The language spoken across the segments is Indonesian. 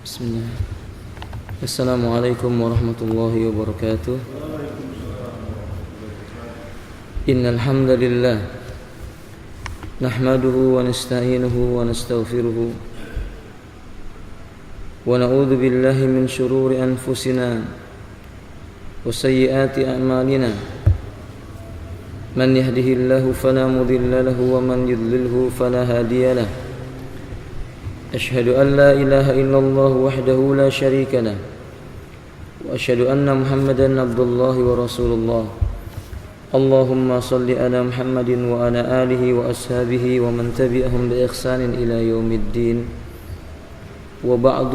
Bismillah. Assalamualaikum warahmatullahi wabarakatuh. Innal hamdalillah nahmaduhu wa nasta'inuhu wa nastaghfiruhu wa na'udzu billahi min shururi anfusina wa sayyiati a'malina. Man yahdihillahu fala mudilla lahu wa man yudlilhu fala hadiya lahu. أشهد أن لا إله إلا الله وحده لا شريك له وأشهد أن محمدا عبد الله ورسول الله. اللهم صل على محمد وعلى آله وأصحابه ومن تبعهم بإحسان إلى يوم الدين. وبعد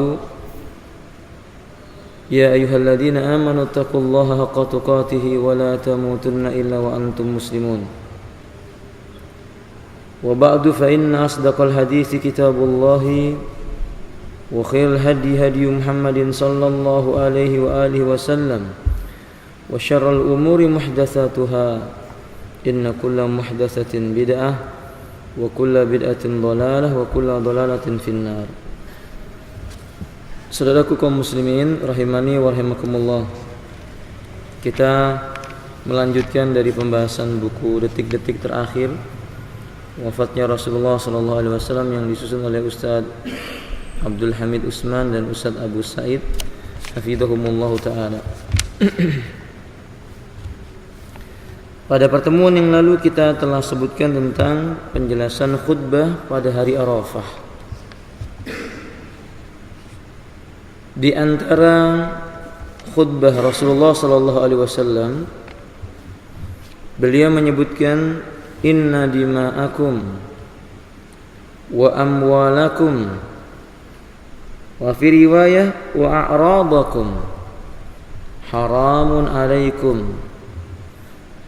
يا أيها الذين آمنوا اتقوا الله حق تقاته ولا تموتن إلا وأنتم مسلمون. وبعد فإن أصدق الحديث كتاب الله وخير الهدي هدي محمد صلى الله عليه وآله وسلم وشر الأمور محدثاتها إن كل محدثة بدعة وكل بدعة ضلالة وكل ضلالة في النار. Saudaraku kaum muslimin rahimani wa rahimakumullah, kita melanjutkan dari pembahasan buku Detik-detik Terakhir wafatnya Rasulullah SAW yang disusun oleh Ustaz Abdul Hamid Usman dan Ustaz Abu Said hafizahumullah ta'ala. Pada pertemuan yang lalu kita telah sebutkan tentang penjelasan khutbah pada hari Arafah. Di antara khutbah Rasulullah SAW, beliau menyebutkan inna dima'akum wa amwalakum wa fi riwayah wa a'radakum haramun alaikum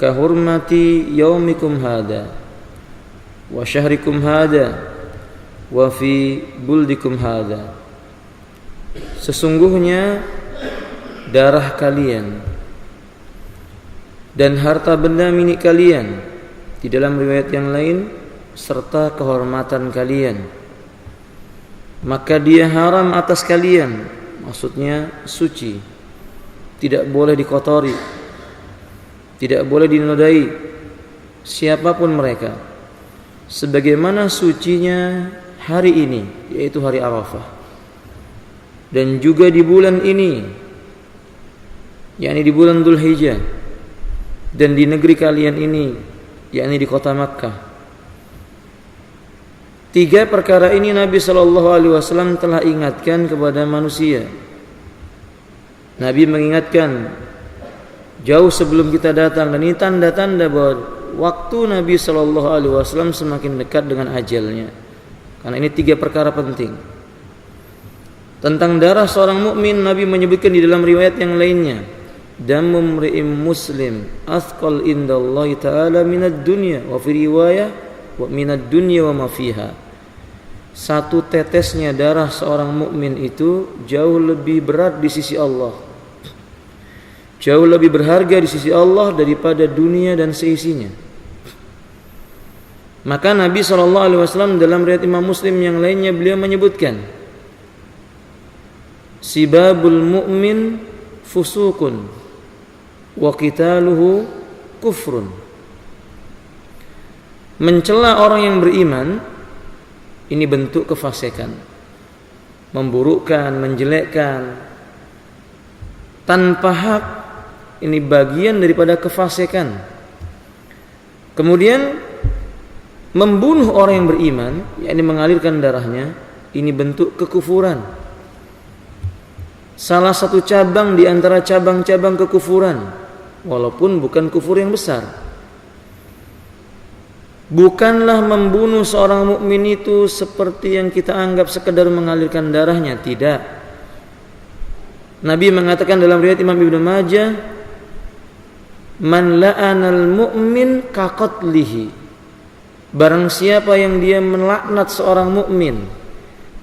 kahurmati yaumikum hada wa syahrikum hada wa fi buldikum hada. Sesungguhnya darah kalian dan harta benda milik kalian, di dalam riwayat yang lain, serta kehormatan kalian, maka dia haram atas kalian, maksudnya suci, tidak boleh dikotori, tidak boleh dinodai siapapun mereka, sebagaimana sucinya hari ini, yaitu hari Arafah, dan juga di bulan ini, yakni di bulan Dzulhijjah, dan di negeri kalian ini, yakni di kota Makkah. Tiga perkara ini Nabi SAW telah ingatkan kepada manusia. Nabi mengingatkan jauh sebelum kita datang, dan ini tanda-tanda bahwa waktu Nabi SAW semakin dekat dengan ajalnya. Karena ini tiga perkara penting. Tentang darah seorang mukmin, Nabi menyebutkan di dalam riwayat yang lainnya, damu mri'im muslim athqal indallahi ta'ala minad dunya wa fi riwayah wa minad dunya wa ma fiha. Satu tetesnya darah seorang mukmin itu jauh lebih berat di sisi Allah, jauh lebih berharga di sisi Allah daripada dunia dan seisinya. Maka Nabi SAW dalam riwayat Imam Muslim yang lainnya, beliau menyebutkan sibabul mu'min fusukun wa qitaluhu kufrun. Mencela orang yang beriman ini bentuk kefasikan, memburukkan, menjelekkan tanpa hak, ini bagian daripada kefasikan. Kemudian membunuh orang yang beriman, yakni mengalirkan darahnya, ini bentuk kekufuran, salah satu cabang di antara cabang-cabang kekufuran, walaupun bukan kufur yang besar. Bukanlah membunuh seorang mukmin itu seperti yang kita anggap sekedar mengalirkan darahnya, tidak. Nabi mengatakan dalam riwayat Imam Ibnu Majah, man la'anal mu'min kaqatlihi. Barang siapa yang dia melaknat seorang mukmin,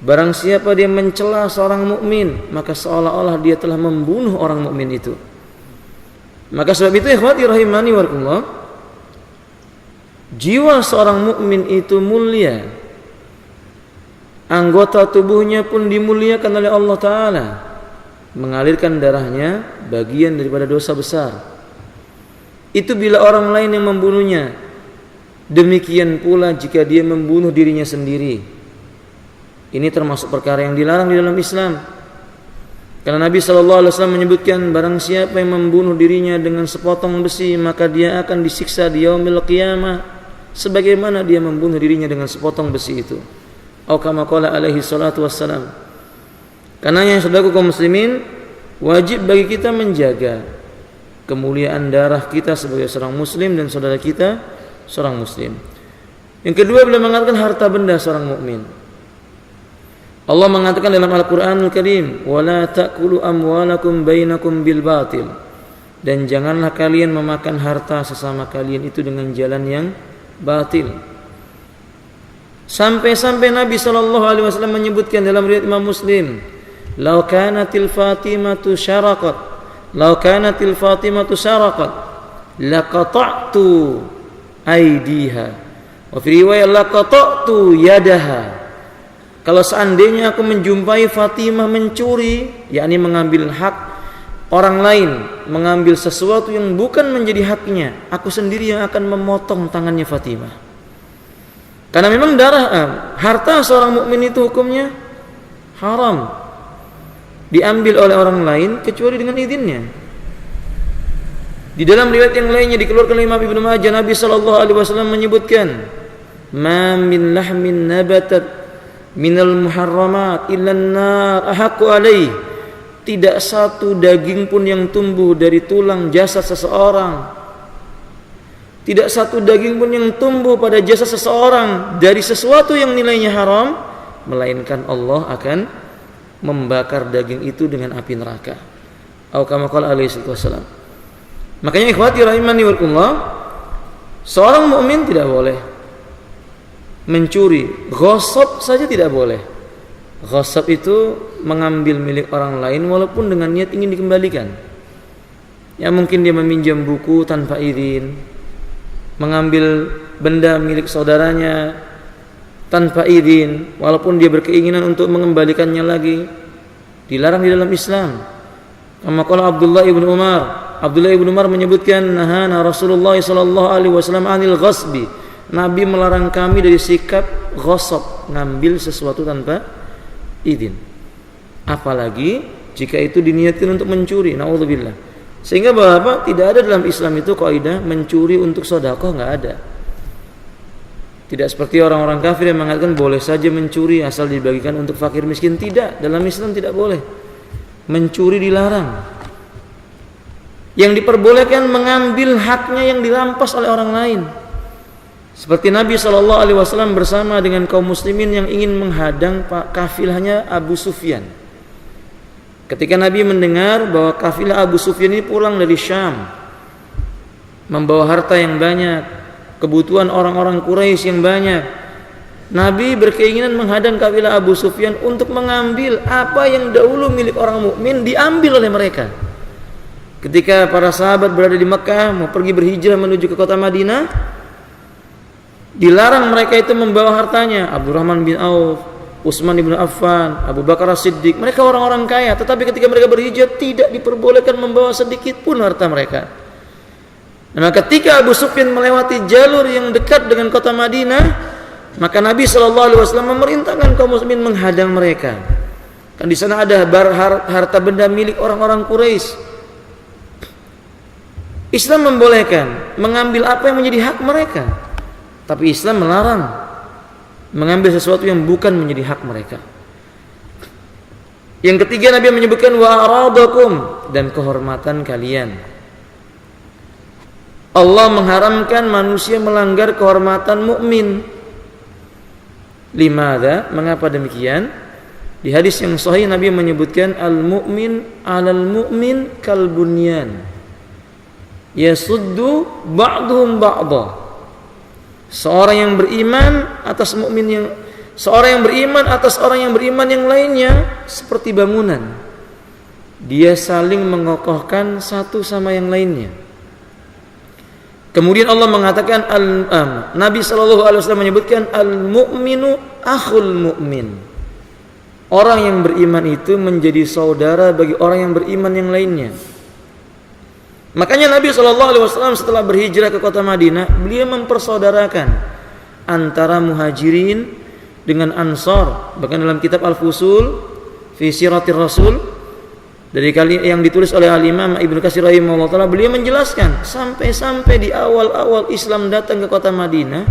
barang siapa dia mencela seorang mukmin, maka seolah-olah dia telah membunuh orang mukmin itu. Maka sebab itu ikhwati rahimani wa rahimakumullah, jiwa seorang mukmin itu mulia, anggota tubuhnya pun dimuliakan oleh Allah Ta'ala, mengalirkan darahnya bagian daripada dosa besar. Itu bila orang lain yang membunuhnya. Demikian pula jika dia membunuh dirinya sendiri. Ini termasuk perkara yang dilarang di dalam Islam. Karena Nabi SAW menyebutkan, barang siapa yang membunuh dirinya dengan sepotong besi, maka dia akan disiksa di yaumil qiyamah sebagaimana dia membunuh dirinya dengan sepotong besi itu. Atau kama qala alaihi salatu wassalam. Karena yang saudaraku kaum muslimin, wajib bagi kita menjaga kemuliaan darah kita sebagai seorang muslim dan saudara kita seorang muslim. Yang kedua, beliau mengatakan harta benda seorang mukmin. Allah mengatakan dalam Al-Qur'anul Karim, "Wala ta'kulu amwalakum bainakum bil batil." Dan janganlah kalian memakan harta sesama kalian itu dengan jalan yang batil. Sampai-sampai Nabi SAW menyebutkan dalam riwayat Imam Muslim, "Lau kanatil Fatimatu syaraqat, lau kanatil Fatimatu syaraqat, laqata'tu aidiha." Wa fi riwayat laqata'tu yadaha. Kalau seandainya aku menjumpai Fatimah mencuri, yakni mengambil hak orang lain, mengambil sesuatu yang bukan menjadi haknya, aku sendiri yang akan memotong tangannya Fatimah. Karena memang harta seorang mukmin itu hukumnya haram diambil oleh orang lain kecuali dengan izinnya. Di dalam riwayat yang lainnya dikeluarkan oleh Imam Ibnu Majah, Nabi SAW menyebutkan, "Ma min lahmin nabatat minal muharramat illa an-nar ahaqqu alaih." Tidak satu daging pun yang tumbuh dari tulang jasad seseorang, tidak satu daging pun yang tumbuh pada jasad seseorang dari sesuatu yang nilainya haram, melainkan Allah akan membakar daging itu dengan api neraka. Atau kama qala alaihi wasallam. Makanya ikhwati rahimani wakumullah, seorang mukmin tidak boleh mencuri, ghasab saja tidak boleh. Ghasab itu mengambil milik orang lain walaupun dengan niat ingin dikembalikan. Ya mungkin dia meminjam buku tanpa izin, mengambil benda milik saudaranya tanpa izin walaupun dia berkeinginan untuk mengembalikannya lagi, dilarang di dalam Islam. Kama qala Abdullah ibn Umar menyebutkan, nahana Rasulullah sallallahu alaihi wasallam anil ghasbi. Nabi melarang kami dari sikap ghasab, ngambil sesuatu tanpa izin. Apalagi jika itu diniatkan untuk mencuri, naudzubillah. Sehingga Bapak, tidak ada dalam Islam itu kaidah mencuri untuk sedekah, enggak ada. Tidak seperti orang-orang kafir yang mengatakan boleh saja mencuri asal dibagikan untuk fakir miskin. Tidak, dalam Islam tidak boleh. Mencuri dilarang. Yang diperbolehkan mengambil haknya yang dirampas oleh orang lain. Seperti Nabi SAW bersama dengan kaum muslimin yang ingin menghadang kafilahnya Abu Sufyan. Ketika Nabi mendengar bahwa kafilah Abu Sufyan ini pulang dari Syam, membawa harta yang banyak, kebutuhan orang-orang Quraisy yang banyak, Nabi berkeinginan menghadang kafilah Abu Sufyan untuk mengambil apa yang dahulu milik orang mukmin diambil oleh mereka. Ketika para sahabat berada di Mekah mau pergi berhijrah menuju ke kota Madinah, dilarang mereka itu membawa hartanya. Abdurrahman bin Auf, Utsman bin Affan, Abu Bakar As-Siddiq, mereka orang-orang kaya, tetapi ketika mereka berhijrah tidak diperbolehkan membawa sedikit pun harta mereka. Nah, ketika Abu Sufyan melewati jalur yang dekat dengan kota Madinah, maka Nabi SAW memerintahkan kaum muslimin menghadang mereka. Kan di sana ada harta benda milik orang-orang Quraisy. Islam membolehkan mengambil apa yang menjadi hak mereka, tapi Islam melarang mengambil sesuatu yang bukan menjadi hak mereka. Yang ketiga, Nabi menyebutkan wa aradakum, dan kehormatan kalian. Allah mengharamkan manusia melanggar kehormatan mukmin. Limadha? Mengapa demikian? Di hadis yang sahih Nabi menyebutkan al-mu'min 'alal mu'min kal bunyan yasuddu ba'duhum ba'dha. Seorang yang beriman atas orang yang beriman yang lainnya seperti bangunan. Dia saling mengokohkan satu sama yang lainnya. Kemudian Allah mengatakan Nabi SAW menyebutkan al-mu'minu akhul mu'min. orang yang beriman itu menjadi saudara bagi orang yang beriman yang lainnya. Makanya Nabi SAW setelah berhijrah ke kota Madinah, beliau mempersaudarakan antara muhajirin dengan ansor. Bahkan dalam kitab Al-Fusul fi Siratir Rasul dari kali yang ditulis oleh Al-Imam Ibnu Katsir rahimahullah taala, beliau menjelaskan sampai di awal-awal Islam datang ke kota Madinah,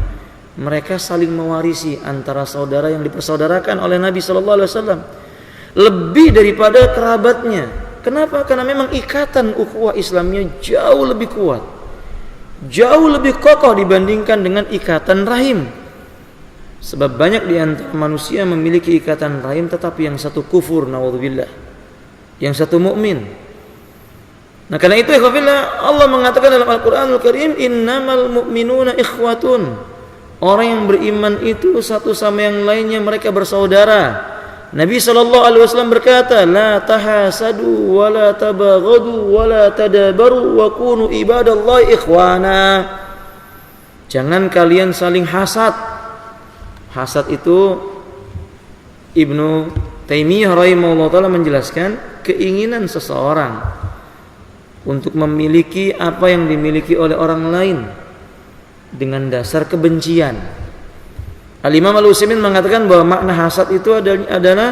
mereka saling mewarisi antara saudara yang dipersaudarakan oleh Nabi SAW lebih daripada kerabatnya. Kenapa? Karena memang ikatan ukhuwah Islamnya jauh lebih kuat, jauh lebih kokoh dibandingkan dengan ikatan rahim. Sebab banyak di antara manusia memiliki ikatan rahim tetapi yang satu kufur, naudzubillah, yang satu mukmin. Nah, karena itu ikhwafillah, Allah mengatakan dalam Al-Qur'anul Karim, innamal mu'minuna ikhwatun. Orang yang beriman itu satu sama yang lainnya mereka bersaudara. Nabi SAW berkata, la tahasadu wa la tabaghadu wa la tadabaru wa kunu ibadallahi ikhwana. Jangan kalian saling hasad. Hasad itu Ibnu Taimiyah rahimahullah taala menjelaskan keinginan seseorang untuk memiliki apa yang dimiliki oleh orang lain dengan dasar kebencian. Al-Imam Al-Utsaimin mengatakan bahwa makna hasad itu adalah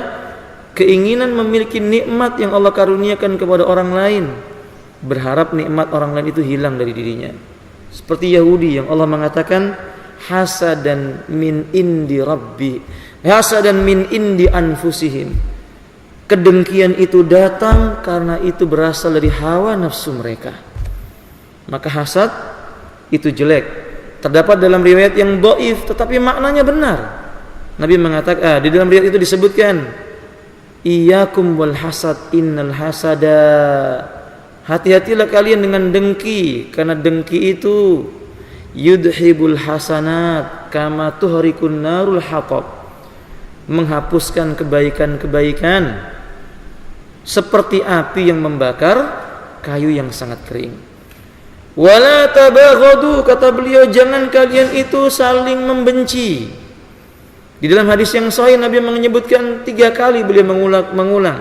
keinginan memiliki nikmat yang Allah karuniakan kepada orang lain, berharap nikmat orang lain itu hilang dari dirinya. Seperti Yahudi yang Allah mengatakan hasadan min indi rabbi, hasadan min indi anfusihim. Kedengkian itu datang karena itu berasal dari hawa nafsu mereka. Maka hasad itu jelek. Terdapat dalam riwayat yang dhaif tetapi maknanya benar. Nabi mengatakan, di dalam riwayat itu disebutkan, iyyakum wal hasad innal hasada. Hati-hatilah kalian dengan dengki, karena dengki itu yudhibul hasanat kama tuhrikun narul hatab. Menghapuskan kebaikan-kebaikan seperti api yang membakar kayu yang sangat kering. Wala tabaghadu, kata beliau, jangan kalian itu saling membenci. Di dalam hadis yang sahih Nabi menyebutkan 3 kali, beliau mengulang.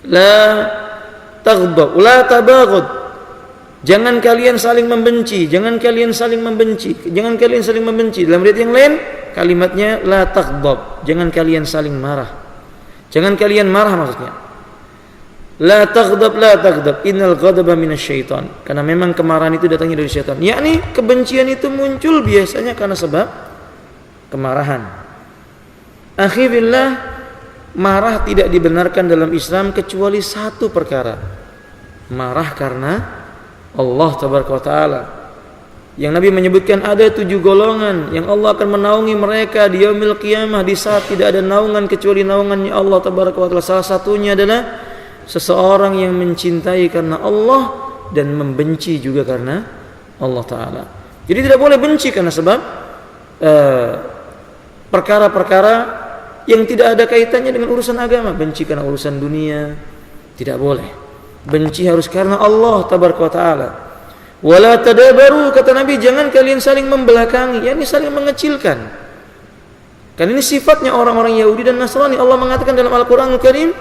La taghdab, la tabaghad. Jangan kalian saling membenci, jangan kalian saling membenci, jangan kalian saling membenci. Dalam riwayat yang lain kalimatnya la taghdab, jangan kalian saling marah. Jangan kalian marah maksudnya. La taghdab, la taghdab, innal ghadaba minasyaitan. Karena memang kemarahan itu datangnya dari syaitan. Yakni kebencian itu muncul biasanya karena sebab kemarahan. Akhi billah, marah tidak dibenarkan dalam Islam kecuali satu perkara. Marah karena Allah tabaraka wa taala. Yang Nabi menyebutkan ada 7 golongan yang Allah akan menaungi mereka di yaumil qiyamah, di saat tidak ada naungan kecuali naungannya Allah tabaraka wa taala. Salah satunya adalah seseorang yang mencintai karena Allah dan membenci juga karena Allah Ta'ala. Jadi tidak boleh benci karena sebab perkara-perkara yang tidak ada kaitannya dengan urusan agama. Benci karena urusan dunia tidak boleh. Benci harus karena Allah Tabaraka wa Ta'ala. Wala tadabaru, kata Nabi, jangan kalian saling membelakangi, yakni saling mengecilkan. Karena ini sifatnya orang-orang Yahudi dan Nasrani. Allah mengatakan dalam Al-Qur'anul Karim,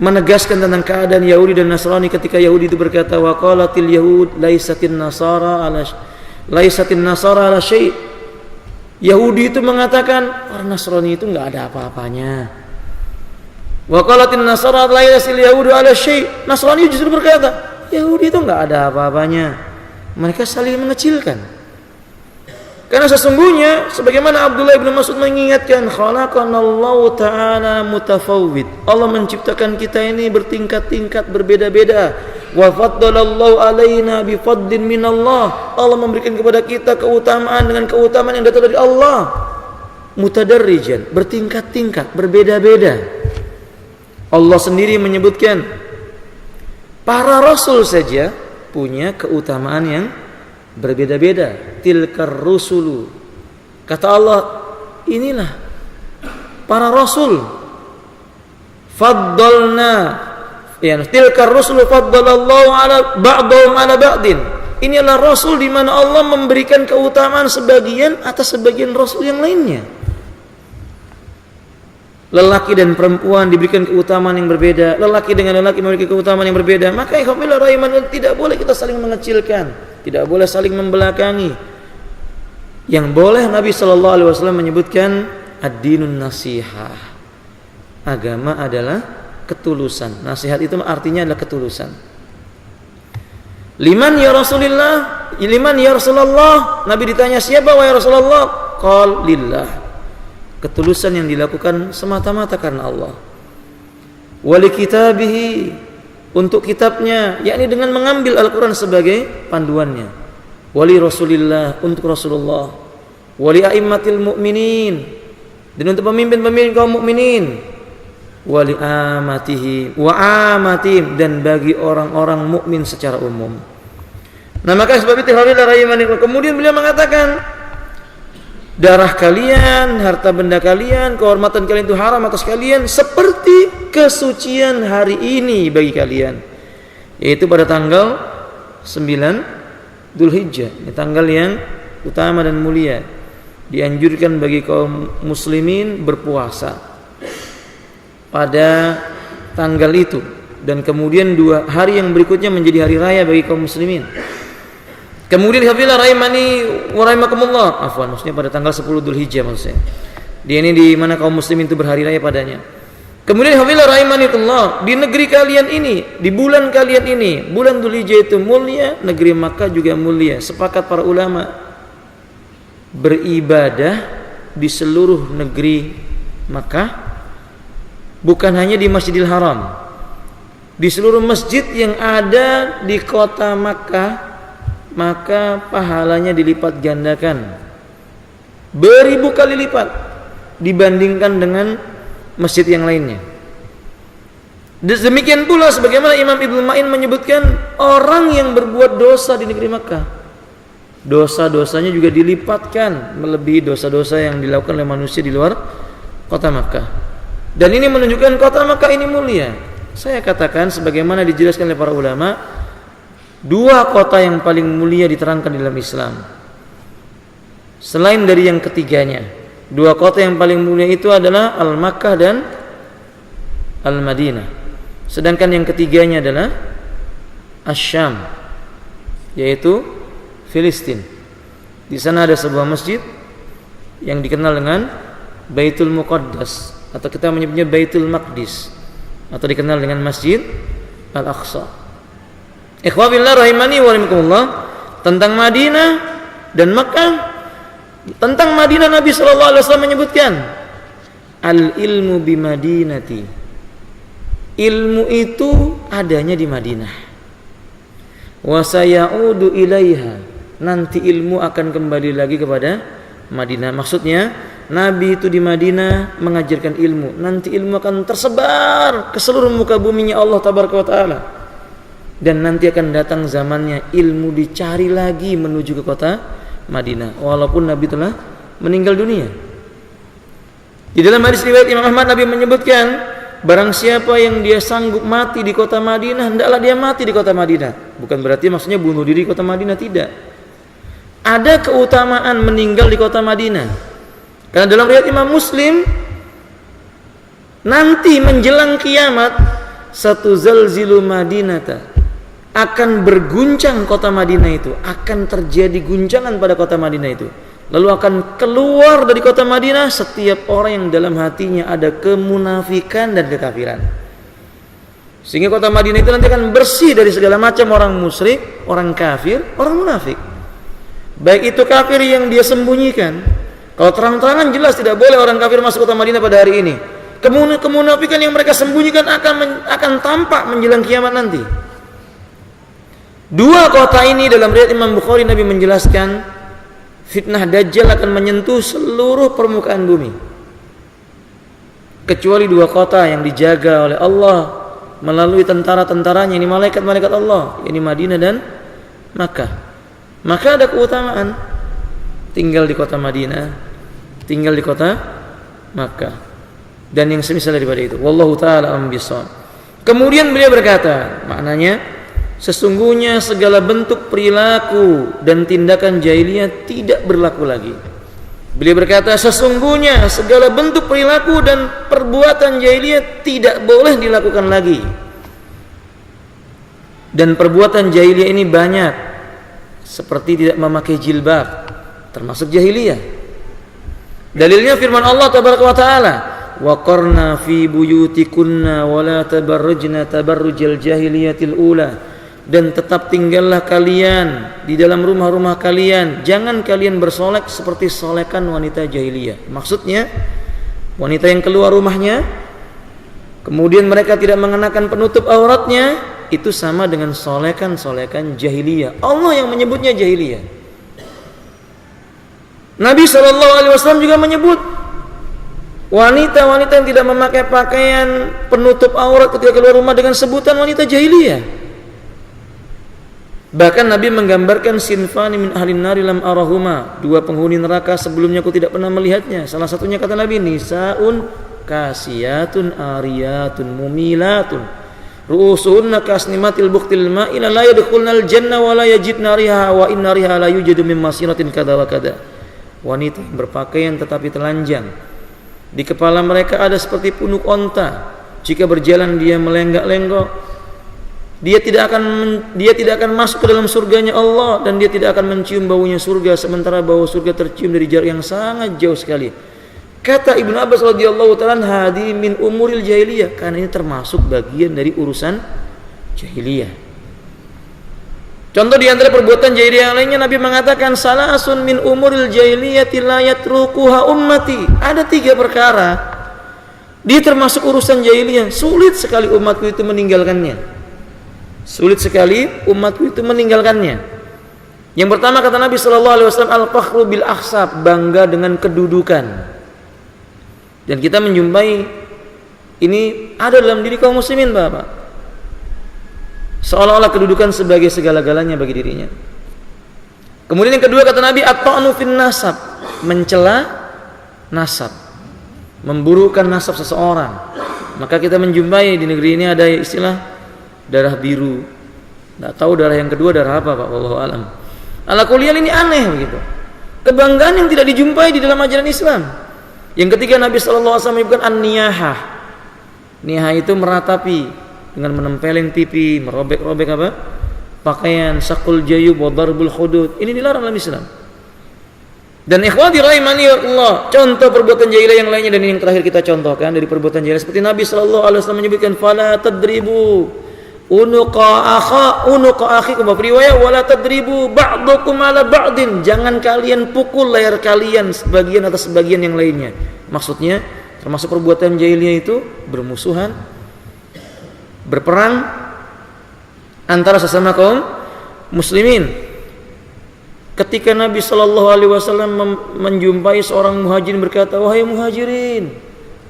menegaskan tentang keadaan Yahudi dan Nasrani ketika Yahudi itu berkata, wa qalatil yahud laisatin nasara ala syai'. Yahudi itu mengatakan orang Nasrani itu enggak ada apa-apanya. Wa qalatin nasara laisatil yahudu ala syai'. Nasrani justru berkata, Yahudi itu enggak ada apa-apanya. Mereka saling mengecilkan. Karena sesungguhnya sebagaimana Abdullah bin Mas'ud mengingatkan, khalaqanallahu ta'ala mutafawwid. Allah menciptakan kita ini bertingkat-tingkat, berbeda-beda. Wa faddalallahu alaina bi fadlin minallah. Allah memberikan kepada kita keutamaan dengan keutamaan yang datang dari Allah. Mutadarrijan, bertingkat-tingkat, berbeda-beda. Allah sendiri menyebutkan para rasul saja punya keutamaan yang berbeda-beda. Tilkar rusulu, kata Allah, inilah para rasul. Faddalna, ya, tilkar rusulu faddalallahu ala ba'dhum ala ba'din. Inilah rasul di mana Allah memberikan keutamaan sebagian atas sebagian rasul yang lainnya. lelaki dan perempuan diberikan keutamaan yang berbeda, lelaki dengan lelaki memiliki keutamaan yang berbeda. Maka ikhwanilah rahimani, tidak boleh kita saling mengecilkan, tidak boleh saling membelakangi. Yang boleh Nabi sallallahu alaihi wasallam menyebutkan ad-dinun nasihah. Agama adalah ketulusan. Nasihat itu artinya adalah ketulusan. Liman ya Rasulullah, liman ya Rasulullah. Nabi ditanya, siapa wahai Rasulullah? Qal lillah. Ketulusan yang dilakukan semata-mata karena Allah. Wali kitabihi, untuk kitabnya, yakni dengan mengambil Al-Quran sebagai panduannya. Wali Rasulillah, untuk Rasulullah. Wali a'immatil mu'minin, dan untuk pemimpin-pemimpin kaum mukminin. Wali amatihi wa amatihim, dan bagi orang-orang mukmin secara umum. Nah, maka sebab itu kemudian beliau mengatakan, darah kalian, harta benda kalian, kehormatan kalian itu haram atas kalian seperti kesucian hari ini bagi kalian, yaitu pada tanggal 9 Dzulhijjah, tanggal yang utama dan mulia. Dianjurkan bagi kaum muslimin berpuasa pada tanggal itu, dan kemudian 2 hari yang berikutnya menjadi hari raya bagi kaum muslimin. Kemudian hafizah rahimani wa rahimakumullah, afwan, maksudnya pada tanggal 10 Dzulhijjah maksudnya. Dia ini di mana kaum muslimin itu berhari raya padanya. Kemudian hafizah rahimanillah, di negeri kalian ini, di bulan kalian ini, bulan Dzulhijjah itu mulia, negeri Makkah juga mulia. Sepakat para ulama, beribadah di seluruh negeri Makkah, bukan hanya di Masjidil Haram. Di seluruh masjid yang ada di kota Makkah, maka pahalanya dilipat gandakan beribu kali lipat dibandingkan dengan masjid yang lainnya. Demikian pula sebagaimana Imam Ibnu Ma'in menyebutkan, orang yang berbuat dosa di negeri Makkah, dosa-dosanya juga dilipatkan melebihi dosa-dosa yang dilakukan oleh manusia di luar kota Makkah. Dan ini menunjukkan kota Makkah ini mulia. Saya katakan sebagaimana dijelaskan oleh para ulama, 2 kota yang paling mulia diterangkan dalam Islam selain dari yang ketiganya. 2 kota yang paling mulia itu adalah Al-Makkah dan Al-Madinah. Sedangkan yang ketiganya adalah Asy-Syam, yaitu Filistin. Di sana ada sebuah masjid yang dikenal dengan Baitul Muqaddas, atau kita menyebutnya Baitul Maqdis, atau dikenal dengan Masjid Al-Aqsa. Ikhwabillah rahimani wa rahimakumullah, tentang Madinah dan Makkah. Tentang Madinah Nabi sallallahu alaihi wasallam menyebutkan, al-ilmu bi Madinati. Ilmu itu adanya di Madinah. Wa sayaudu ilaiha. Nanti ilmu akan kembali lagi kepada Madinah. Maksudnya Nabi itu di Madinah mengajarkan ilmu. Nanti ilmu akan tersebar ke seluruh muka buminya Allah tabaraka wa taala. Dan nanti akan datang zamannya ilmu dicari lagi menuju ke kota Madinah, walaupun Nabi telah meninggal dunia. Di dalam hadis riwayat Imam Ahmad, Nabi menyebutkan, barang siapa yang dia sanggup mati di kota Madinah, hendaklah dia mati di kota Madinah. Bukan berarti maksudnya bunuh diri di kota Madinah, tidak. Ada keutamaan meninggal di kota Madinah. Karena dalam riwayat Imam Muslim, nanti menjelang kiamat, satu zalzilu Madinata, akan berguncang kota Madinah itu, akan terjadi guncangan pada kota Madinah itu. Lalu akan keluar dari kota Madinah setiap orang yang dalam hatinya ada kemunafikan dan kekafiran. Sehingga kota Madinah itu nanti akan bersih dari segala macam orang musyrik, orang kafir, orang munafik. Baik itu kafir yang dia sembunyikan. Kalau terang-terangan jelas tidak boleh orang kafir masuk kota Madinah pada hari ini. Kemunafikan yang mereka sembunyikan akan tampak menjelang kiamat nanti. 2 kota ini dalam riwayat Imam Bukhari, Nabi menjelaskan fitnah Dajjal akan menyentuh seluruh permukaan bumi, kecuali 2 kota yang dijaga oleh Allah melalui tentara-tentaranya, ini malaikat-malaikat Allah, ini Madinah dan Makkah. Maka ada keutamaan tinggal di kota Madinah, tinggal di kota Makkah, dan yang semisal daripada itu. Wallahu ta'ala a'lam bishawab. Kemudian beliau berkata, maknanya sesungguhnya segala bentuk perilaku dan tindakan jahiliyah tidak berlaku lagi. Beliau berkata, sesungguhnya segala bentuk perilaku dan perbuatan jahiliyah tidak boleh dilakukan lagi. Dan perbuatan jahiliyah ini banyak, seperti tidak memakai jilbab, termasuk jahiliyah. Dalilnya firman Allah tabaraka wa taala, wa qarna fi buyutikunna wa la tabarrujna tabarrujal jahiliyatil ula. Dan tetap tinggallah kalian di dalam rumah-rumah kalian, jangan kalian bersolek seperti solekan wanita jahiliyah. Maksudnya wanita yang keluar rumahnya kemudian mereka tidak mengenakan penutup auratnya, itu sama dengan solekan-solekan jahiliyah. Allah yang menyebutnya jahiliyah. Nabi SAW juga menyebut wanita-wanita yang tidak memakai pakaian penutup aurat ketika keluar rumah dengan sebutan wanita jahiliyah. Bahkan Nabi menggambarkan sinfani min ahlin nari lam arahuma, dua penghuni neraka sebelumnya aku tidak pernah melihatnya. Salah satunya kata Nabi, nisaun kasiyatun ariyatun mumilatun ru'usuhunna kasnimatil buktil ma'ila la yadkhulnal jannah wa la yajidna riha wa inna riha la yujadu min masiratin kada wa kada. Wanita yang berpakaian tetapi telanjang, di kepala mereka ada seperti punuk onta, jika berjalan dia melenggak-lenggok. Dia tidak akan masuk ke dalam surganya Allah, dan dia tidak akan mencium baunya surga, sementara bau surga tercium dari jarak yang sangat jauh sekali. Kata Ibnu Abbas radhiyallahu ta'ala, hadi min umuril jahiliyah, karena ini termasuk bagian dari urusan jahiliyah. Contoh di antara perbuatan jahiliyah yang lainnya, Nabi mengatakan salasun min umuril jahiliyati la yatrukuha ummati. Ada 3 perkara, dia termasuk urusan jahiliyah, sulit sekali umatku itu meninggalkannya. Sulit sekali umatku itu meninggalkannya. Yang pertama kata Nabi SAW, al-fakhru bil akhsab, bangga dengan kedudukan. Dan kita menjumpai ini ada dalam diri kaum muslimin, Bapak. Seolah-olah kedudukan sebagai segala-galanya bagi dirinya. Kemudian yang kedua kata Nabi, at-ta'nu fin nasab, mencela nasab, memburukkan nasab seseorang. Maka kita menjumpai di negeri ini ada istilah darah biru. Nggak tahu darah yang kedua darah apa, Pak, wallahu alam. Ala kuliah ini aneh begitu. Kebanggaan yang tidak dijumpai di dalam ajaran Islam. Yang ketiga Nabi sallallahu alaihi wasallam menyebutkan an-niyahah. Niyahah itu meratapi dengan menempeleng pipi, merobek-robek apa? Pakaian, sakul jayub wa darbul hudud. Ini dilarang dalam Islam. Dan ikhwati rahimani Allah, contoh perbuatan jahiliyah yang lainnya, dan ini yang terakhir kita contohkan dari perbuatan jahiliyah, seperti Nabi sallallahu alaihi wasallam menyebutkan fala tadribu unuqa akhikum, riwayat wala tadribu ba'dukum ala ba'din, jangan kalian pukul leher kalian sebagian atas sebagian yang lainnya. Maksudnya termasuk perbuatan jahiliyah itu bermusuhan, berperang antara sesama kaum muslimin. Ketika Nabi sallallahu alaihi wasallam menjumpai seorang muhajirin berkata, wahai muhajirin,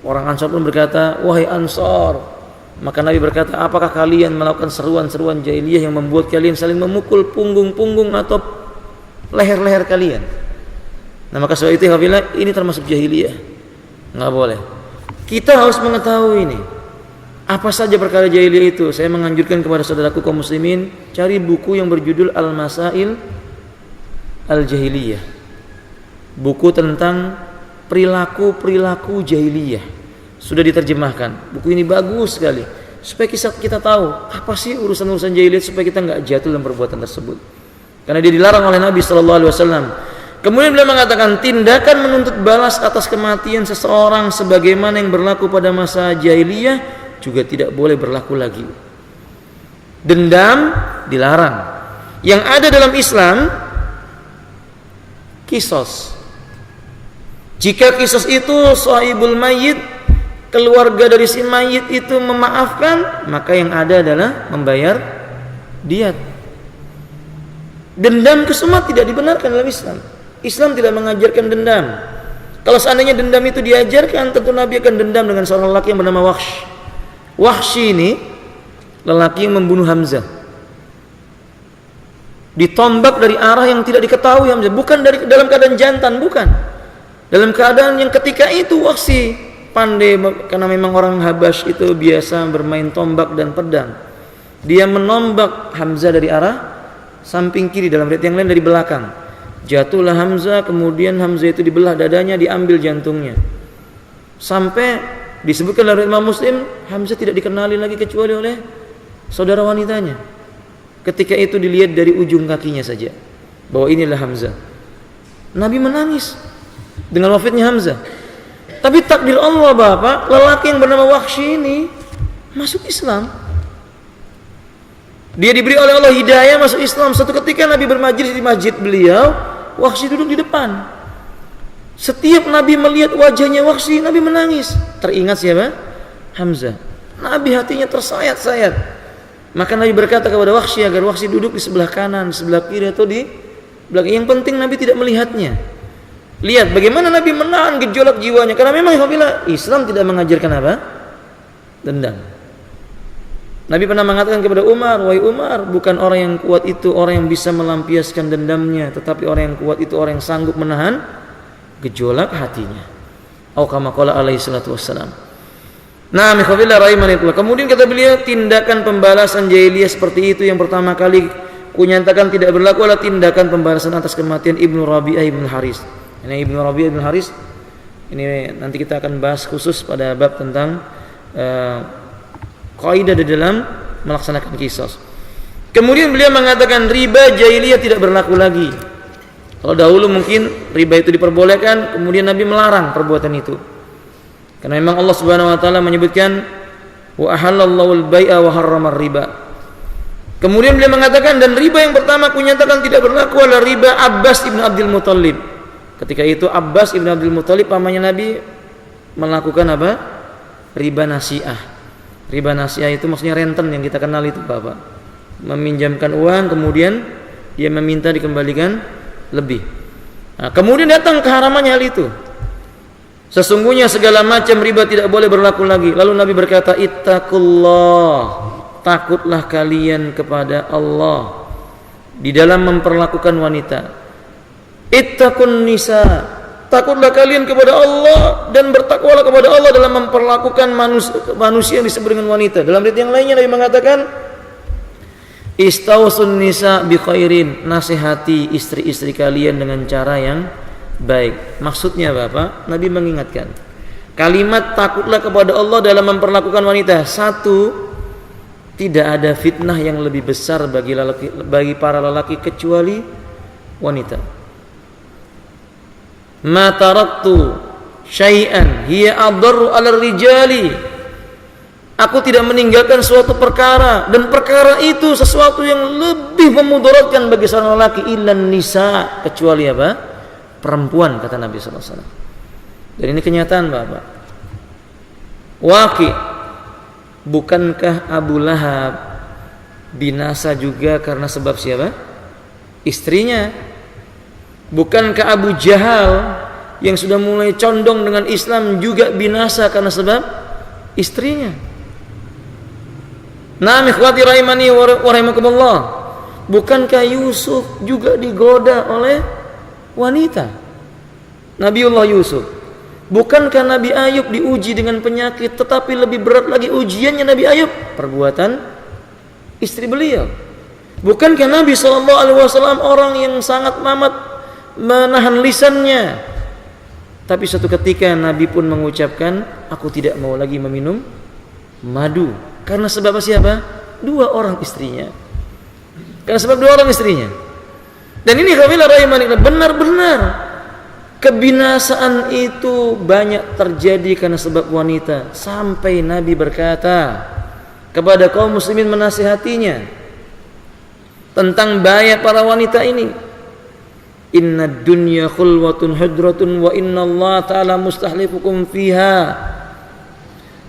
orang Ansar pun berkata, wahai Ansar. Maka Nabi berkata, apakah kalian melakukan seruan-seruan jahiliyah yang membuat kalian saling memukul punggung-punggung atau leher-leher kalian? Nah, maka sebab itu ini termasuk jahiliyah, nggak boleh. Kita harus mengetahui ini. Apa saja perkara jahiliyah itu? Saya menganjurkan kepada saudaraku kaum muslimin, cari buku yang berjudul Al-Masail Al-Jahiliyah, buku tentang perilaku-perilaku jahiliyah. Sudah diterjemahkan. Buku ini bagus sekali supaya kita tahu apa sih urusan-urusan jahiliyah, supaya kita nggak jatuh dalam perbuatan tersebut. Karena dia dilarang oleh Nabi sallallahu alaihi wasallam. Kemudian beliau mengatakan, tindakan menuntut balas atas kematian seseorang sebagaimana yang berlaku pada masa jahiliyah juga tidak boleh berlaku lagi. Dendam dilarang. Yang ada dalam Islam kisos. Jika kisos itu sahibul mayyit, keluarga dari si mayit itu memaafkan, maka yang ada adalah membayar diat. Dendam kesumat tidak dibenarkan dalam Islam. Islam tidak mengajarkan dendam. Kalau seandainya dendam itu diajarkan, tentu Nabi akan dendam dengan seorang lelaki yang bernama Wahsy. Wahsy ini lelaki yang membunuh Hamzah. Ditombak dari arah yang tidak diketahui Hamzah, bukan dalam keadaan jantan, bukan. Dalam keadaan yang ketika itu Wahsy pandai, karena memang orang Habasy itu biasa bermain tombak dan pedang. Dia menombak Hamzah dari arah samping kiri, dalam riwayat yang lain dari belakang. Jatuhlah Hamzah, kemudian Hamzah itu dibelah dadanya, diambil jantungnya. Sampai disebutkan oleh Imam Muslim, Hamzah tidak dikenali lagi kecuali oleh saudara wanitanya. Ketika itu dilihat dari ujung kakinya saja bahwa inilah Hamzah. Nabi menangis dengan wafatnya Hamzah. Tapi takdir Allah Bapak, lelaki yang bernama Wahsy ini masuk Islam. Dia diberi oleh Allah hidayah masuk Islam. Suatu ketika Nabi bermajlis di masjid beliau, Wahsy duduk di depan. Setiap Nabi melihat wajahnya Wahsy, Nabi menangis. Teringat siapa? Hamzah. Nabi hatinya tersayat-sayat. Maka Nabi berkata kepada Wahsy agar Wahsy duduk di sebelah kanan, sebelah kiri atau di belakang. Yang penting Nabi tidak melihatnya. Lihat bagaimana Nabi menahan gejolak jiwanya. Karena memang Islam tidak mengajarkan apa? Dendam. Nabi pernah mengatakan kepada Umar, wahai Umar, bukan orang yang kuat itu orang yang bisa melampiaskan dendamnya, tetapi orang yang kuat itu orang yang sanggup menahan gejolak hatinya. Atau kama qala alaihi salatu wassalam. Nah, mikhafillah rahimanillah. Kemudian kata beliau, tindakan pembalasan jahiliyah seperti itu yang pertama kali kunyatakan tidak berlaku adalah tindakan pembalasan atas kematian Ibnu Rabi'ah ibn Haris. Ini Ibnu Rabi'ah ibn Haris, ini nanti kita akan bahas khusus pada bab tentang kaidah di dalam melaksanakan qisas. Kemudian beliau mengatakan riba jahiliyah tidak berlaku lagi. Kalau dahulu mungkin riba itu diperbolehkan, kemudian Nabi melarang perbuatan itu. Karena memang Allah Subhanahu wa taala menyebutkan wa ahallallahu al-bai'a wa harrama riba. Kemudian beliau mengatakan dan riba yang pertama kunyatakan tidak berlaku adalah riba Abbas ibn Abdul Muthalib. Ketika itu Abbas ibn Abdul Muthalib pamannya Nabi melakukan apa? Riba nasi'ah. Riba nasi'ah itu maksudnya renten yang kita kenal itu Bapak. Meminjamkan uang kemudian dia meminta dikembalikan lebih. Nah, kemudian datang keharamannya hal itu. Sesungguhnya segala macam riba tidak boleh berlaku lagi. Lalu Nabi berkata, ittaqullah, takutlah kalian kepada Allah di dalam memperlakukan wanita. Ittaqun nisa, takutlah kalian kepada Allah dan bertakwalah kepada Allah dalam memperlakukan manusia yang disebut dengan wanita. Dalam ayat yang lainnya Nabi mengatakan, istausun nisa bi khairin, nasihati istri-istri kalian dengan cara yang baik. Maksudnya Bapak, Nabi mengingatkan kalimat takutlah kepada Allah dalam memperlakukan wanita. Satu, tidak ada fitnah yang lebih besar bagi para lelaki kecuali wanita. Ma taraktu syai'an hiya adarru 'ala rijali. Aku tidak meninggalkan suatu perkara dan perkara itu sesuatu yang lebih memudaratkan bagi seorang lelaki illan nisa, kecuali apa? Perempuan, kata Nabi sallallahu alaihi wasallam. Dan ini kenyataan Bapak. Waqi, bukankah Abu Lahab binasa juga karena sebab siapa? Istrinya. Bukankah Abu Jahal yang sudah mulai condong dengan Islam juga binasa karena sebab istrinya? Nah, ikhwati rahimani wa rahimakumullah, bukankah Yusuf juga digoda oleh wanita? Nabiullah Yusuf. Bukankah Nabi Ayub diuji dengan penyakit, tetapi lebih berat lagi ujiannya Nabi Ayub? Perbuatan istri beliau. Bukankah Nabi SAW orang yang sangat amat menahan lisannya? Tapi suatu ketika Nabi pun mengucapkan, aku tidak mau lagi meminum madu. Karena sebab siapa? Dua orang istrinya. Karena sebab dua orang istrinya. Dan ini khamilah rahimani, benar-benar kebinasaan itu banyak terjadi karena sebab wanita. Sampai Nabi berkata kepada kaum muslimin menasihatinya tentang bahaya para wanita ini. Inna dunya khulwatun hudratun wa inna Allah ta'ala mustahlifukum fiha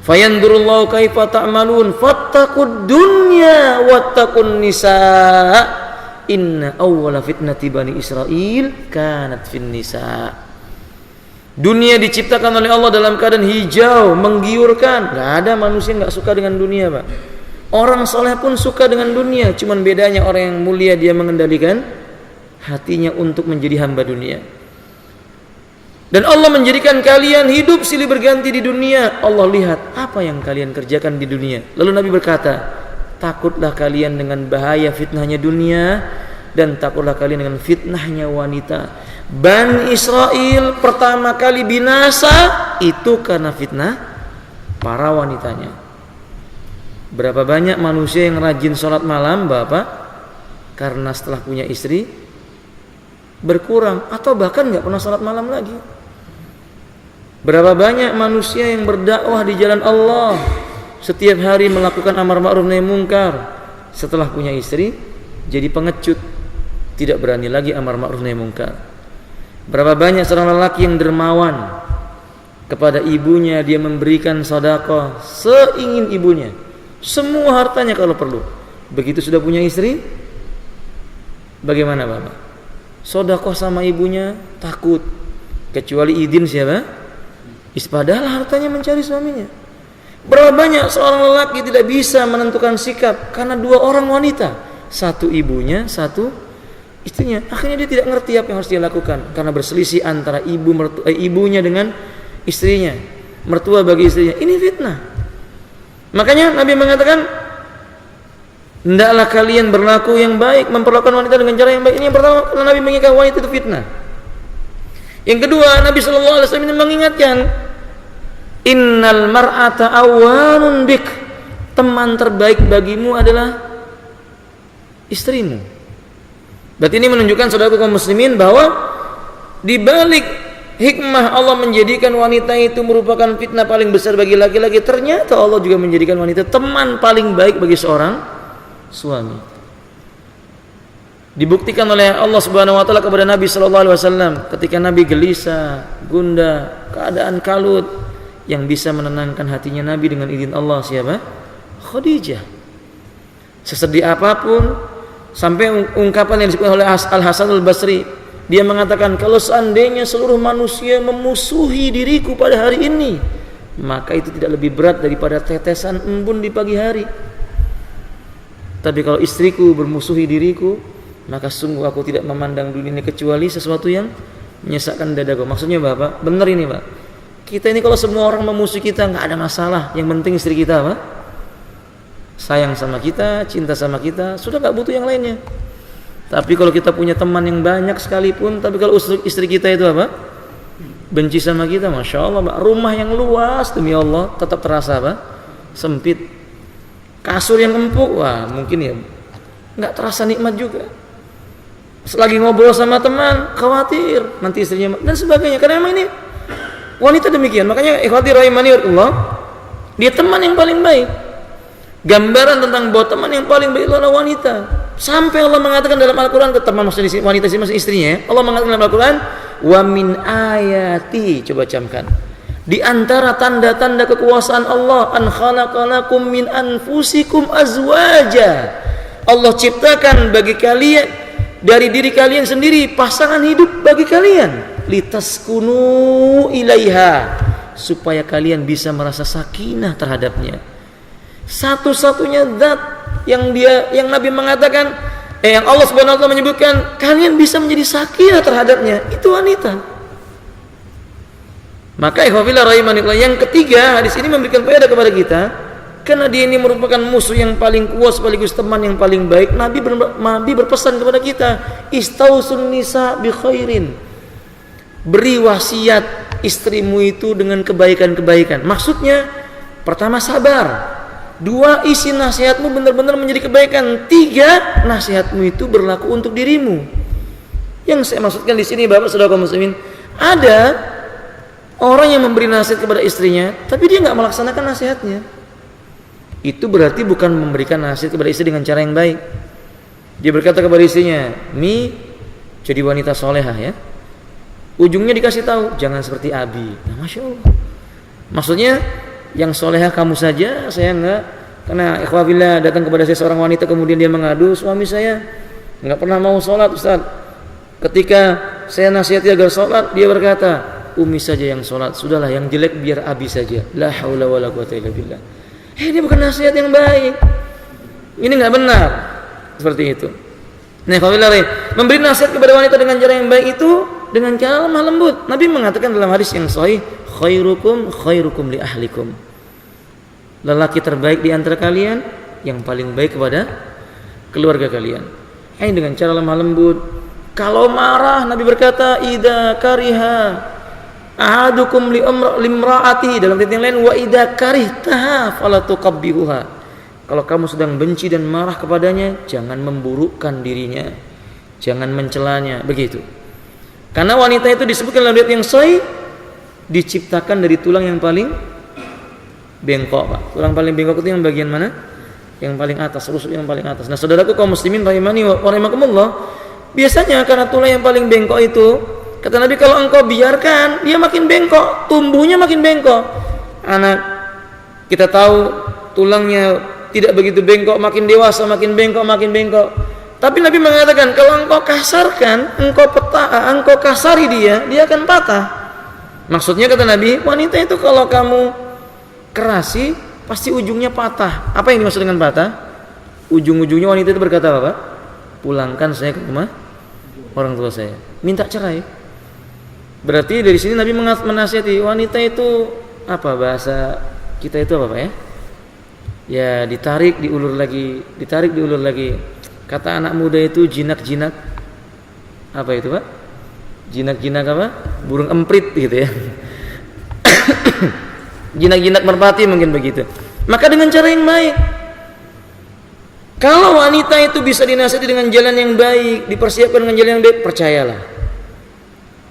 fayandurullahu kaifa ta'malun fattaqud dunya wattaqun nisa inna awwala fitnati bani Israel kanat fin nisa. Dunia diciptakan oleh Allah dalam keadaan hijau, menggiurkan. Gak ada manusia yang gak suka dengan dunia Pak. Orang soleh pun suka dengan dunia. Cuman bedanya orang yang mulia dia mengendalikan hatinya untuk menjadi hamba dunia. Dan Allah menjadikan kalian hidup silih berganti di dunia. Allah lihat apa yang kalian kerjakan di dunia. Lalu Nabi berkata, takutlah kalian dengan bahaya fitnahnya dunia dan takutlah kalian dengan fitnahnya wanita. Bani Israel pertama kali binasa itu karena fitnah para wanitanya. Berapa banyak manusia yang rajin sholat malam, Bapak, karena setelah punya istri berkurang atau bahkan nggak pernah sholat malam lagi. Berapa banyak manusia yang berdakwah di jalan Allah, setiap hari melakukan amar ma'ruf nahi munkar, setelah punya istri jadi pengecut, tidak berani lagi amar ma'ruf nahi munkar. Berapa banyak seorang lelaki yang dermawan, kepada ibunya dia memberikan sedekah seingin ibunya, semua hartanya kalau perlu. Begitu sudah punya istri, bagaimana Bapak? Sedekah sama ibunya takut, kecuali izin siapa? Padahal hartanya mencari suaminya. Berapa banyak seorang lelaki tidak bisa menentukan sikap karena dua orang wanita, satu ibunya, satu istrinya. Akhirnya dia tidak ngerti apa yang harus dia lakukan karena berselisih antara ibunya dengan istrinya, mertua bagi istrinya. Ini fitnah. Makanya Nabi mengatakan, hendaklah kalian berlaku yang baik, memperlakukan wanita dengan cara yang baik. Ini yang pertama, karena Nabi mengingatkan wanita itu fitnah. Yang kedua, Nabi SAW mengingatkan, innal mar'ata awanun bik, teman terbaik bagimu adalah istrimu. Berarti ini menunjukkan saudara kaum muslimin bahwa di balik hikmah Allah menjadikan wanita itu merupakan fitnah paling besar bagi laki-laki, ternyata Allah juga menjadikan wanita teman paling baik bagi seorang suami. Dibuktikan oleh Allah Subhanahu wa taala kepada Nabi sallallahu alaihi wasallam ketika Nabi gelisah, gundah, keadaan kalut, yang bisa menenangkan hatinya Nabi dengan izin Allah siapa? Khadijah. Sesedih apapun, sampai ungkapan yang disebutkan oleh Al-Hasan Al-Basri, dia mengatakan, kalau seandainya seluruh manusia memusuhi diriku pada hari ini, maka itu tidak lebih berat daripada tetesan embun di pagi hari. Tapi kalau istriku bermusuhi diriku, maka sungguh aku tidak memandang dunia ini kecuali sesuatu yang menyesakkan dadaku. Maksudnya Bapak, benar ini Pak. Kita ini kalau semua orang memusuhi kita nggak ada masalah. Yang penting istri kita apa? Sayang sama kita, cinta sama kita, sudah nggak butuh yang lainnya. Tapi kalau kita punya teman yang banyak sekalipun, tapi kalau istri kita itu apa? Benci sama kita, masya Allah Pak. Rumah yang luas demi Allah tetap terasa apa? Sempit. Kasur yang empuk, wah mungkin ya nggak terasa nikmat juga. Selagi ngobrol sama teman, khawatir nanti istrinya dan sebagainya. Karena memang ini wanita demikian. Makanya ikhwati rahimani Allah, dia teman yang paling baik. Gambaran tentang bahwa teman yang paling baik adalah wanita. Sampai Allah mengatakan dalam Al-Quran, ke teman maksudnya wanita sih maksudnya istrinya. Allah mengatakan dalam Al-Quran, wa min ayati, coba camkan. Di antara tanda-tanda kekuasaan Allah, an khalaqalakum min anfusikum azwaja. Allah ciptakan bagi kalian dari diri kalian sendiri pasangan hidup bagi kalian, litaskunu ilaiha, supaya kalian bisa merasa sakinah terhadapnya. Satu-satunya zat yang Nabi mengatakan, yang Allah Subhanahu wa taala menyebutkan kalian bisa menjadi sakinah terhadapnya, itu wanita. Maka ikhwafillah rahimanillah, yang ketiga, hadis ini memberikan faedah kepada kita. Karena dia ini merupakan musuh yang paling kuat sekaligus teman yang paling baik, Nabi berpesan kepada kita, istausun nisa bi khairin. Beri wasiat istrimu itu dengan kebaikan-kebaikan. Maksudnya, pertama sabar. Dua, isi nasihatmu benar-benar menjadi kebaikan. Tiga, nasihatmu itu berlaku untuk dirimu. Yang saya maksudkan di sini Bapak Saudara kaum muslimin, ada orang yang memberi nasihat kepada istrinya, tapi dia nggak melaksanakan nasihatnya. Itu berarti bukan memberikan nasihat kepada istri dengan cara yang baik. Dia berkata kepada istrinya, Mi, jadi wanita solehah ya. Ujungnya dikasih tahu, jangan seperti Abi. Nah, masya Allah. Maksudnya, yang solehah kamu saja, saya enggak. Karena ikhwafillah datang kepada saya seorang wanita, kemudian dia mengadu, suami saya enggak pernah mau sholat Ustaz. Ketika saya nasihati agar sholat, dia berkata, Umi saja yang sholat, sudahlah yang jelek biar Abi saja. La haula wala quwata illa billah. Ini bukan nasihat yang baik. Ini nggak benar seperti itu. Nah, kalau memberi nasihat kepada wanita dengan cara yang baik itu dengan cara lemah lembut. Nabi mengatakan dalam hadis yang sahih, khairukum li ahlikum. Lelaki terbaik di antara kalian yang paling baik kepada keluarga kalian. dengan cara lemah lembut. Kalau marah, Nabi berkata, idza kariha ahadukum limraati, dalam ayat yang lain, wa idza karihtaha fala tuqabbihuha. Kalau kamu sedang benci dan marah kepadanya, jangan memburukkan dirinya, jangan mencelanya, begitu. Karena wanita itu disebutkan dalam ayat yang sahih diciptakan dari tulang yang paling bengkok, Pak. Tulang paling bengkok itu yang bagian mana? Yang paling atas, rusuk yang paling atas. Nah, saudaraku kaum muslimin rahimani wa rahimakumullah, biasanya karena tulang yang paling bengkok itu, kata Nabi, kalau engkau biarkan dia makin bengkok, tumbuhnya makin bengkok. Anak kita tahu tulangnya tidak begitu bengkok, makin dewasa makin bengkok, makin bengkok. Tapi Nabi mengatakan kalau engkau kasarkan, engkau kasari dia akan patah. Maksudnya kata Nabi, wanita itu kalau kamu kerasi pasti ujungnya patah. Apa yang dimaksud dengan patah? Ujung-ujungnya wanita itu berkata apa, Pak? Pulangkan saya ke rumah orang tua saya, minta cerai. Berarti dari sini Nabi menasihati wanita itu, apa bahasa kita itu apa, Pak ya? Ya, ditarik diulur lagi, ditarik diulur lagi. Kata anak muda itu jinak-jinak. Apa itu, Pak? Jinak-jinak apa? Burung emprit gitu ya. Jinak-jinak merpati mungkin begitu. Maka dengan cara yang baik. Kalau wanita itu bisa dinasihati dengan jalan yang baik, dipersiapkan dengan jalan yang baik, percayalah,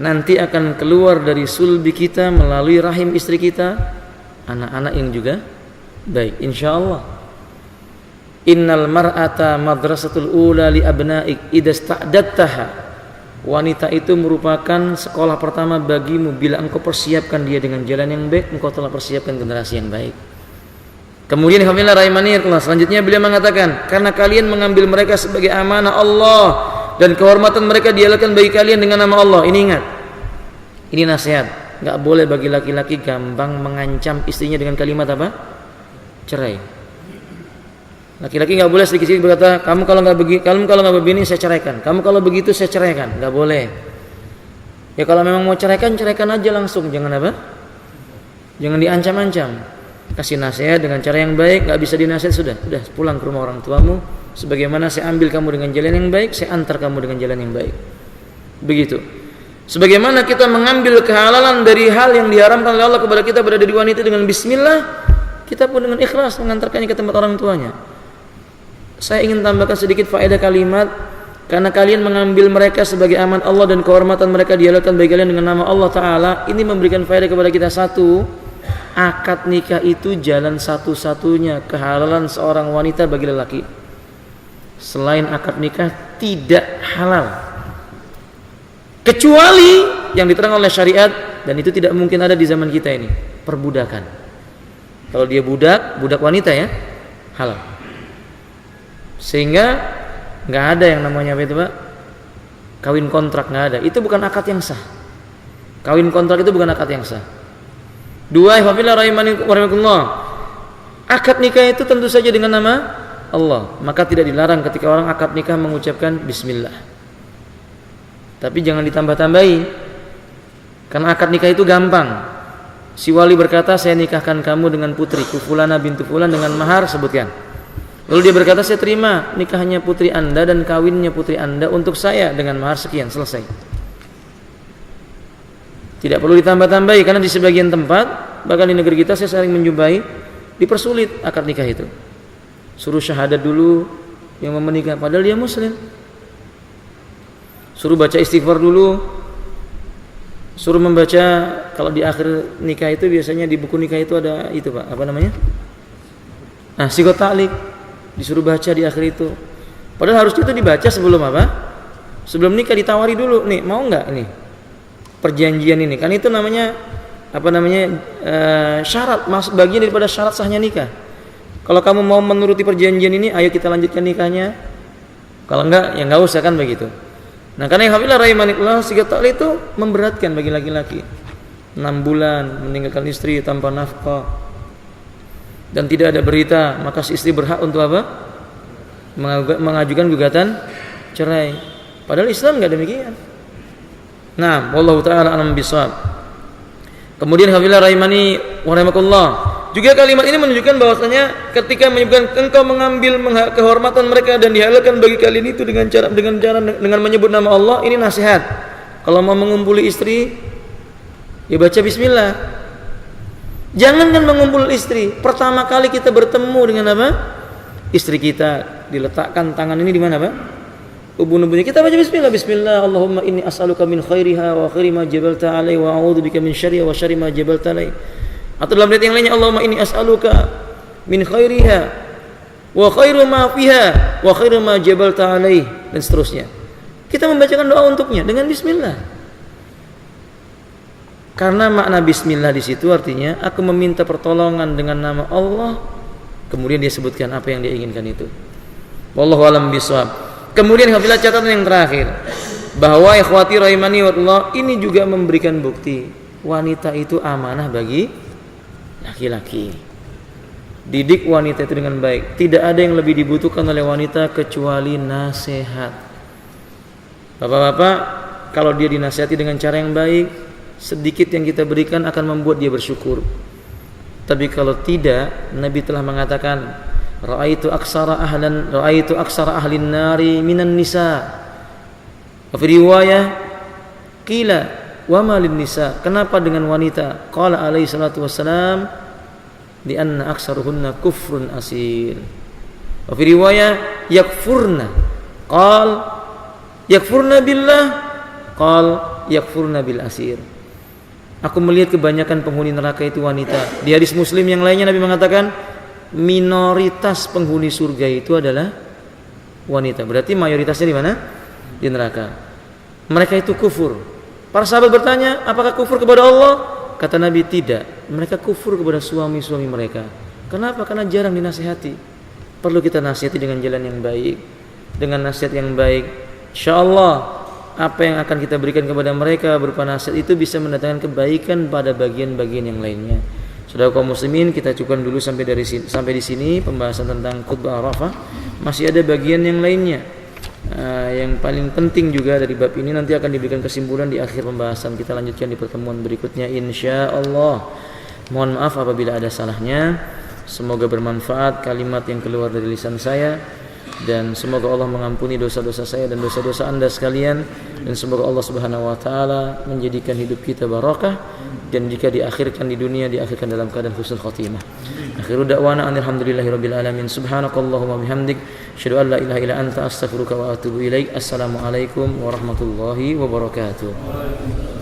nanti akan keluar dari sulbi kita melalui rahim istri kita anak-anak yang juga baik, insyaallah. Innal mar'ata madrasatul ula li abna'ik idza sta'dattaha. Wanita itu merupakan sekolah pertama bagimu bila engkau persiapkan dia dengan jalan yang baik, engkau telah persiapkan generasi yang baik. Kemudian alhamdulillah rahimani Allah, selanjutnya beliau mengatakan, karena kalian mengambil mereka sebagai amanah Allah dan kehormatan mereka dialakan bagi kalian dengan nama Allah. Ini ingat, ini nasihat, enggak boleh bagi laki-laki gampang mengancam istrinya dengan kalimat apa? Cerai. Laki-laki nggak boleh sedikit-sedikit berkata, kamu kalau nggak begini saya ceraikan, kamu kalau begitu saya ceraikan, nggak boleh. Ya kalau memang mau ceraikan, ceraikan aja langsung, jangan apa? Jangan diancam-ancam. Kasih nasihat dengan cara yang baik, nggak bisa dinasihat sudah pulang ke rumah orang tuamu. Sebagaimana saya ambil kamu dengan jalan yang baik, saya antar kamu dengan jalan yang baik. Begitu. Sebagaimana kita mengambil kehalalan dari hal yang diharamkan oleh Allah kepada kita berada di wanita dengan Bismillah, kita pun dengan ikhlas mengantarkannya ke tempat orang tuanya. Saya ingin tambahkan sedikit faedah kalimat, karena kalian mengambil mereka sebagai aman Allah dan kehormatan mereka dihalalkan bagi kalian dengan nama Allah Ta'ala. Ini memberikan faedah kepada kita. Satu, akad nikah itu jalan satu-satunya kehalalan seorang wanita bagi lelaki. Selain akad nikah tidak halal, kecuali yang diterangkan oleh syariat, dan itu tidak mungkin ada di zaman kita ini, perbudakan. Kalau dia budak wanita ya, halal. Sehingga nggak ada yang namanya apa itu, Pak? Kawin kontrak, nggak ada. Itu bukan akad yang sah. Kawin kontrak itu bukan akad yang sah. Dua, hafizillah rahimani warahmatullah. Akad nikah itu tentu saja dengan nama Allah. Maka tidak dilarang ketika orang akad nikah mengucapkan Bismillah. Tapi jangan ditambah-tambahi. Karena akad nikah itu gampang. Si wali berkata, saya nikahkan kamu dengan putriku Fulana bintu Fulan dengan mahar, sebutkan. Lalu dia berkata, saya terima nikahnya putri anda dan kawinnya putri anda untuk saya dengan mahar sekian, selesai. Tidak perlu ditambah-tambahi, karena di sebagian tempat, bahkan di negeri kita saya sering menjumpai, dipersulit akad nikah itu. Suruh syahadat dulu yang mau menikah, padahal dia muslim. Suruh baca istighfar dulu. Suruh membaca, kalau di akhir nikah itu biasanya di buku nikah itu ada itu, Pak, apa namanya? Nah, sigot ta'liq. Disuruh baca di akhir itu. Padahal harusnya itu dibaca sebelum apa? Sebelum nikah ditawari dulu, nih mau nggak ini perjanjian ini? Kan itu namanya apa namanya syarat, masuk bagian daripada syarat sahnya nikah. Kalau kamu mau menuruti perjanjian ini, ayo kita lanjutkan nikahnya. Kalau enggak, ya nggak usah, kan begitu. Nah, karena alhamdulillah rahimanillah, sigat ta'liq itu memberatkan bagi laki-laki. 6 bulan meninggalkan istri tanpa nafkah dan tidak ada berita, maka si istri berhak untuk apa? Mengajukan gugatan cerai. Padahal Islam enggak demikian. Nah, wallahu taala alam bisawab. Kemudian alhamdulillah rahimani wa rahimakumullah, Juga kalimat ini menunjukkan bahwasanya ketika menyebutkan engkau mengambil kehormatan mereka dan dihalalkan bagi kalian itu dengan menyebut nama Allah, ini nasihat. Kalau mau mengumpuli istri, ya baca bismillah. Jangan kan mengumpul istri. Pertama kali kita bertemu dengan apa? Istri kita, diletakkan tangan ini di mana, Pak? Ubun-ubunnya kita baca bismillah. Bismillah, Allahumma inni as'aluka min khairiha wa khairi ma jabalta alaihi wa a'udzubika min syarriha wa syarri ma jabalta alaihi. Atau dalam ayat yang lainnya, Allahumma inni as'aluka min khairiha wa khairu ma fiha wa khairu ma jabalta alaihi, dan seterusnya. Kita membacakan doa untuknya dengan bismillah. Karena makna bismillah di situ artinya aku meminta pertolongan dengan nama Allah. Kemudian dia sebutkan apa yang dia inginkan itu. Wallahu a'lam bishawab. Kemudian apabila catatan yang terakhir, bahwa ikhwati rahimani wa Allah, ini juga memberikan bukti wanita itu amanah bagi laki-laki. Didik wanita itu dengan baik. Tidak ada yang lebih dibutuhkan oleh wanita kecuali nasihat. Bapak-bapak, kalau dia dinasihati dengan cara yang baik, sedikit yang kita berikan akan membuat dia bersyukur. Tapi kalau tidak, Nabi telah mengatakan, Ra'aitu aksara ahlin nari minan nisa. Wa fi riwayah qila wa ma lin nisa. Kenapa dengan wanita? Qala alaihi salatu wassalam, li anna aksaruhunna kufrun asir. Wa fi riwayah yakfurna. Yakfurna billah, qal yakfurna bil asir. Aku melihat kebanyakan penghuni neraka itu wanita. Di hadis Muslim yang lainnya Nabi mengatakan minoritas penghuni surga itu adalah wanita. Berarti mayoritasnya di mana? Di neraka. Mereka itu kufur. Para sahabat bertanya, apakah kufur kepada Allah? Kata Nabi, tidak. Mereka kufur kepada suami-suami mereka. Kenapa? Karena jarang dinasihati. Perlu kita nasihati dengan jalan yang baik. Dengan nasihat yang baik, insyaallah apa yang akan kita berikan kepada mereka berupa nasihat itu bisa mendatangkan kebaikan pada bagian-bagian yang lainnya. Saudara kaum muslimin, kita cukupkan dulu sampai di sini pembahasan tentang khutbah Arafah. Masih ada bagian yang lainnya. Yang paling penting juga dari bab ini nanti akan diberikan kesimpulan di akhir pembahasan. Kita lanjutkan di pertemuan berikutnya insyaallah. Mohon maaf apabila ada salahnya. Semoga bermanfaat kalimat yang keluar dari lisan saya. Dan semoga Allah mengampuni dosa-dosa saya dan dosa-dosa anda sekalian, dan semoga Allah Subhanahu wa taala menjadikan hidup kita barakah, dan jika diakhirkan di dunia diakhirkan dalam keadaan husnul khatimah. Akhiru da'wana alhamdulillahirabbil alamin. Subhanakallahumma bihamdik asyhadu an la ilaha illa anta astaghfiruka wa atubu ilaik. Assalamualaikum warahmatullahi wabarakatuh.